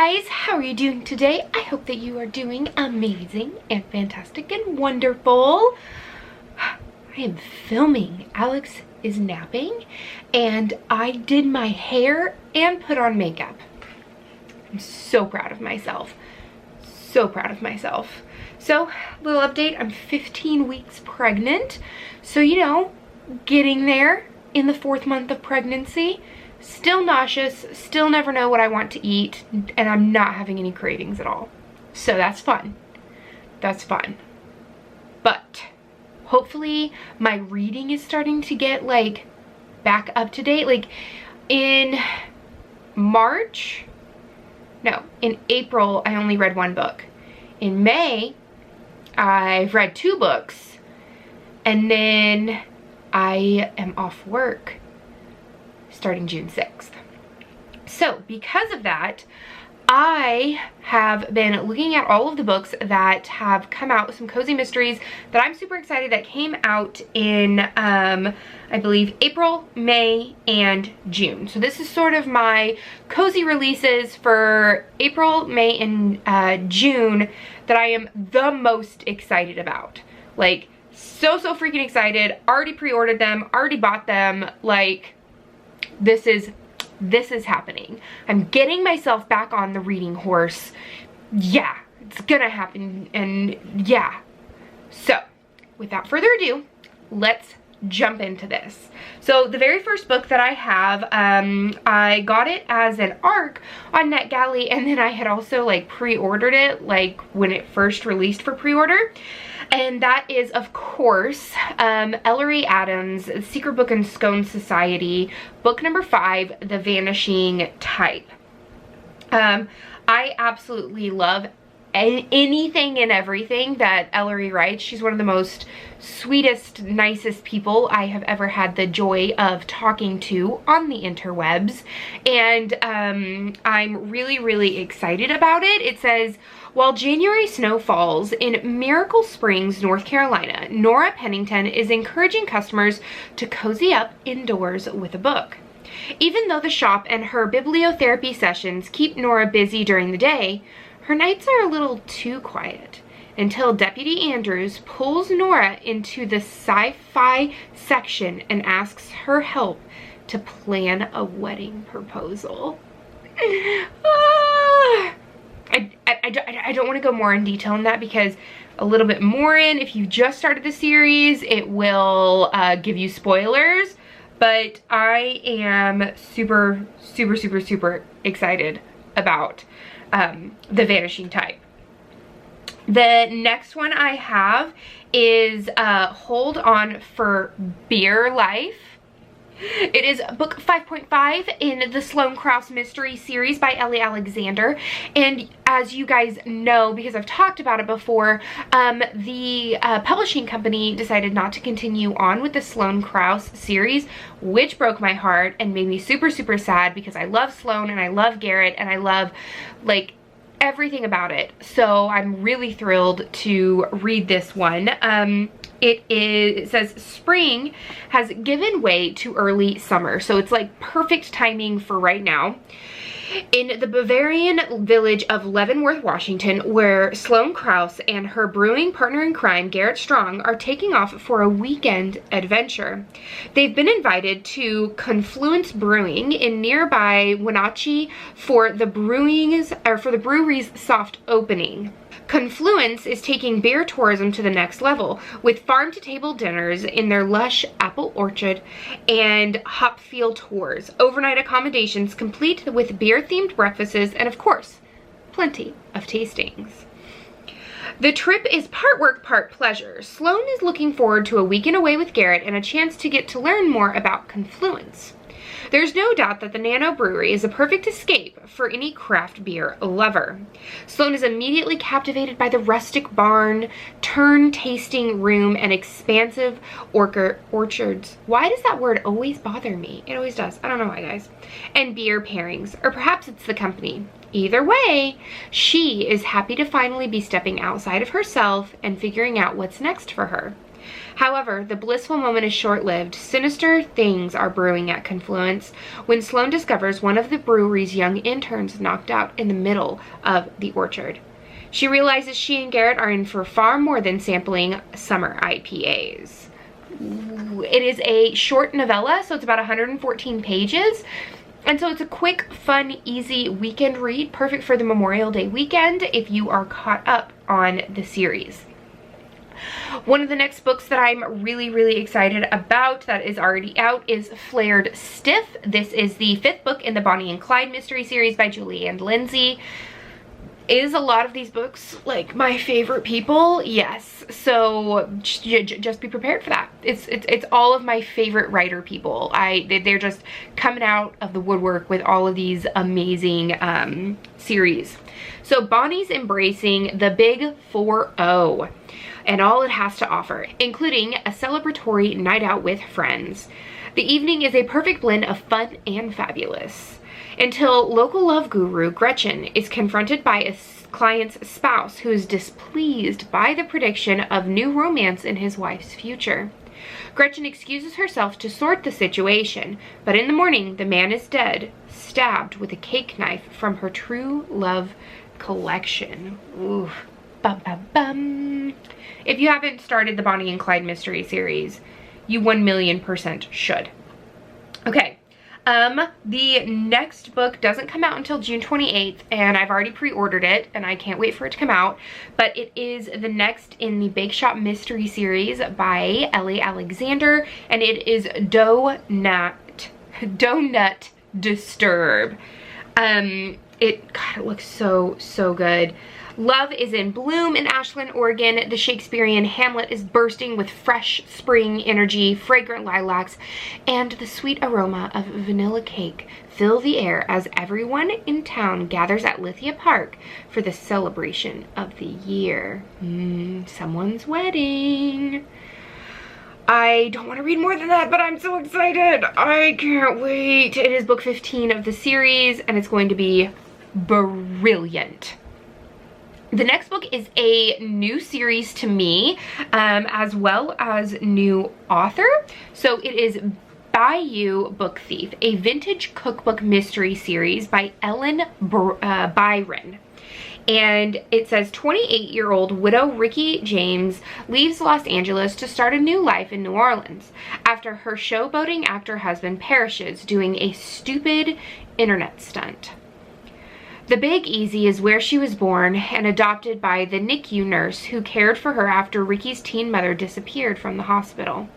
guys, how are you doing today? I hope that you are doing amazing and fantastic and wonderful. I am filming. Alex is napping and I did my hair and put on makeup. I'm so proud of myself. So proud of myself. So, little update, I'm 15 weeks pregnant. So, you know, getting there in the 4th month of pregnancy. Still nauseous, still never know what I want to eat, and I'm not having any cravings at all. So that's fun. That's fun. But hopefully my reading is starting to get like back up to date. Like in April I only read 1 book. In May I've read 2 books, and then I am off work starting June 6th. So because of that, I have been looking at all of the books that have come out, some cozy mysteries that I'm super excited that came out in, I believe, April, May, and June. So this is sort of my cozy releases for April, May, and June that I am the most excited about. Like, so freaking excited. Already pre-ordered them, already bought them, like, this is happening. I'm getting myself back on the reading horse. Yeah, it's gonna happen, and yeah. So, without further ado, let's jump into this. So the very first book that I have, I got it as an ARC on NetGalley, and then I had also like pre-ordered it like when it first released for pre-order. And that is, of course, Ellie Adams' Secret Book and Scone Society, book number 5, The Vanishing Type. I absolutely love anything and everything that Ellie writes. She's one of the most sweetest, nicest people I have ever had the joy of talking to on the interwebs. And I'm really excited about it. It says, while January snow falls in Miracle Springs, North Carolina, Nora Pennington is encouraging customers to cozy up indoors with a book. Even though the shop and her bibliotherapy sessions keep Nora busy during the day, her nights are a little too quiet until Deputy Andrews pulls Nora into the sci-fi section and asks her help to plan a wedding proposal. I don't want to go more in detail on that because a little bit more if you just started the series, it will give you spoilers. But I am super excited about The Vanishing Type. The next one I have is Hold On for Beer Life. It is book 5.5 in the Sloane Krause mystery series by Ellie Alexander. And as you guys know, because I've talked about it before, the publishing company decided not to continue on with the Sloane Krause series, which broke my heart and made me super sad because I love Sloane and I love Garrett and I love, like, everything about it. So I'm really thrilled to read this one. It says spring has given way to early summer, so it's like perfect timing for right now. In the Bavarian village of Leavenworth, Washington, where Sloane Krause and her brewing partner in crime, Garrett Strong, are taking off for a weekend adventure. They've been invited to Confluence Brewing in nearby Wenatchee for the brewery's soft opening. Confluence is taking beer tourism to the next level with farm-to-table dinners in their lush apple orchard and hop field tours, overnight accommodations complete with beer-themed breakfasts, and of course, plenty of tastings. The trip is part work, part pleasure. Sloane is looking forward to a weekend away with Garrett and a chance to get to learn more about Confluence. There's no doubt that the Nano Brewery is a perfect escape for any craft beer lover. Sloane is immediately captivated by the rustic barn, turn tasting room, and expansive orchards. Why does that word always bother me? It always does. I don't know why, guys. And beer pairings, or perhaps it's the company. Either way, she is happy to finally be stepping outside of herself and figuring out what's next for her. However, the blissful moment is short-lived. Sinister things are brewing at Confluence when Sloane discovers one of the brewery's young interns knocked out in the middle of the orchard. She realizes she and Garrett are in for far more than sampling summer IPAs. It is a short novella, so it's about 114 pages. And so it's a quick, fun, easy weekend read, perfect for the Memorial Day weekend if you are caught up on the series. One of the next books that I'm really excited about that is already out is Flared Stiff. This is the 5th book in the Bonnie and Clyde mystery series by Julie Ann Lindsay. Is a lot of these books like my favorite people? Yes. So just be prepared for that. It's all of my favorite writer people. They're just coming out of the woodwork with all of these amazing series. So Bonnie's embracing the big 4-0 and all it has to offer, including a celebratory night out with friends. The evening is a perfect blend of fun and fabulous, until local love guru Gretchen is confronted by a client's spouse who is displeased by the prediction of new romance in his wife's future. Gretchen excuses herself to sort the situation, but in the morning the man is dead, stabbed with a cake knife from her true love collection. Ooh. Bum, bum, bum. If you haven't started the Bonnie and Clyde mystery series, you 1,000,000% should. Okay. The next book doesn't come out until June 28th, and I've already pre-ordered it, and I can't wait for it to come out, but it is the next in the Bake Shop mystery series by Ellie Alexander, and it is Donut Disturb. God, it looks so good. Love is in bloom in Ashland, Oregon. The Shakespearean Hamlet is bursting with fresh spring energy, fragrant lilacs, and the sweet aroma of vanilla cake fill the air as everyone in town gathers at Lithia Park for the celebration of the year. Someone's wedding. I don't want to read more than that, but I'm so excited. I can't wait. It is book 15 of the series, and it's going to be brilliant. The next book is a new series to me, as well as new author. So it is Bayou Book Thief, a vintage cookbook mystery series by Ellen Byron. And it says 28-year-old widow Ricky James leaves Los Angeles to start a new life in New Orleans after her showboating actor husband perishes doing a stupid internet stunt. The Big Easy is where she was born and adopted by the NICU nurse who cared for her after Ricky's teen mother disappeared from the hospital.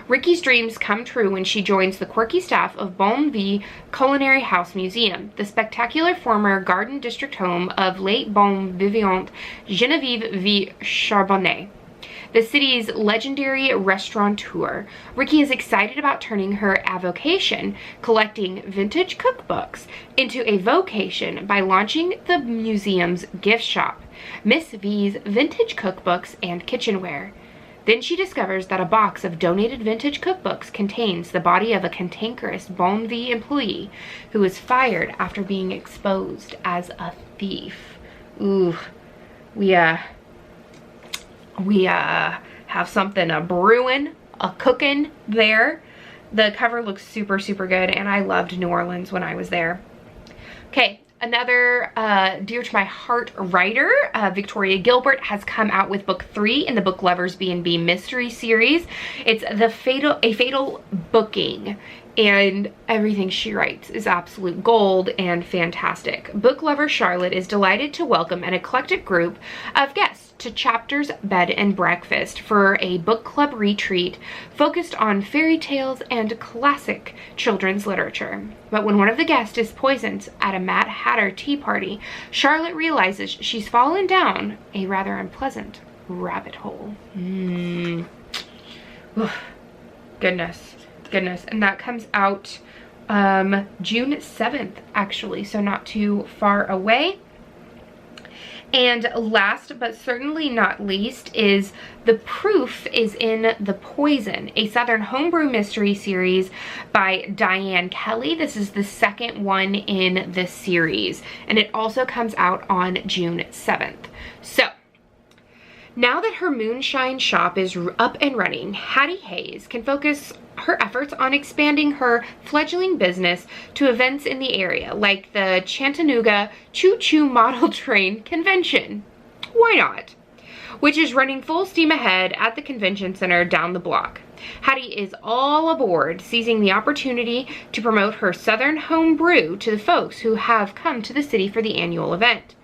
Ricky's dreams come true when she joins the quirky staff of Bon V Culinary House Museum, the spectacular former garden district home of late bon vivant Genevieve V. Charbonnet, the city's legendary restaurateur. Ricky is excited about turning her avocation, collecting vintage cookbooks, into a vocation by launching the museum's gift shop, Miss V's Vintage Cookbooks and Kitchenware. Then she discovers that a box of donated vintage cookbooks contains the body of a cantankerous Bon V employee who was fired after being exposed as a thief. Ooh, we have something brewing, cooking there. The cover looks super good, and I loved New Orleans when I was there. Okay, another dear to my heart writer, Victoria Gilbert, has come out with book 3 in the Book Lovers B&B mystery series. It's A Fatal Booking, and everything she writes is absolute gold and fantastic. Book lover Charlotte is delighted to welcome an eclectic group of guests to Chapter's Bed and Breakfast for a book club retreat focused on fairy tales and classic children's literature. But when one of the guests is poisoned at a Mad Hatter tea party, Charlotte realizes she's fallen down a rather unpleasant rabbit hole. Goodness. And that comes out June 7th, actually, so not too far away. And last but certainly not least is The Proof is in the Poison, a Southern homebrew mystery series by Diane Kelly. This is the second one in the series, and it also comes out on June 7th. So Now that her moonshine shop is up and running, Hattie Hayes can focus her efforts on expanding her fledgling business to events in the area, like the Chattanooga Choo Choo Model Train Convention. Why not? Which is running full steam ahead at the convention center down the block. Hattie is all aboard, seizing the opportunity to promote her Southern home brew to the folks who have come to the city for the annual event.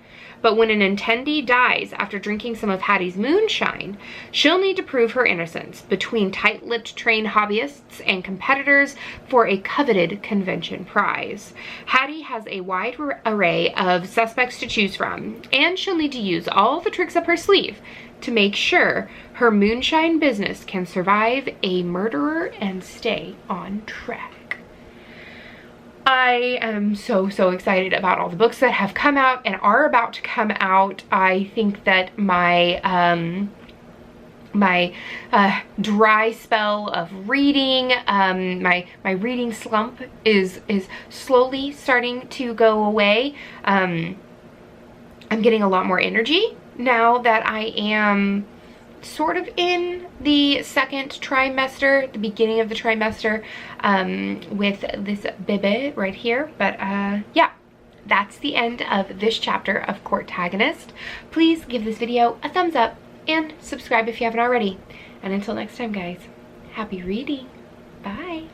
But when an attendee dies after drinking some of Hattie's moonshine, she'll need to prove her innocence between tight-lipped train hobbyists and competitors for a coveted convention prize. Hattie has a wide array of suspects to choose from, and she'll need to use all the tricks up her sleeve to make sure her moonshine business can survive a murderer and stay on track. I am so excited about all the books that have come out and are about to come out. I think that my dry spell of reading, my reading slump is slowly starting to go away. I'm getting a lot more energy now that I am sort of in the second trimester, the beginning of the trimester, with this baby right here. But yeah, that's the end of this chapter of Courtagonist. Please give this video a thumbs up and subscribe if you haven't already. And until next time, guys, happy reading. Bye.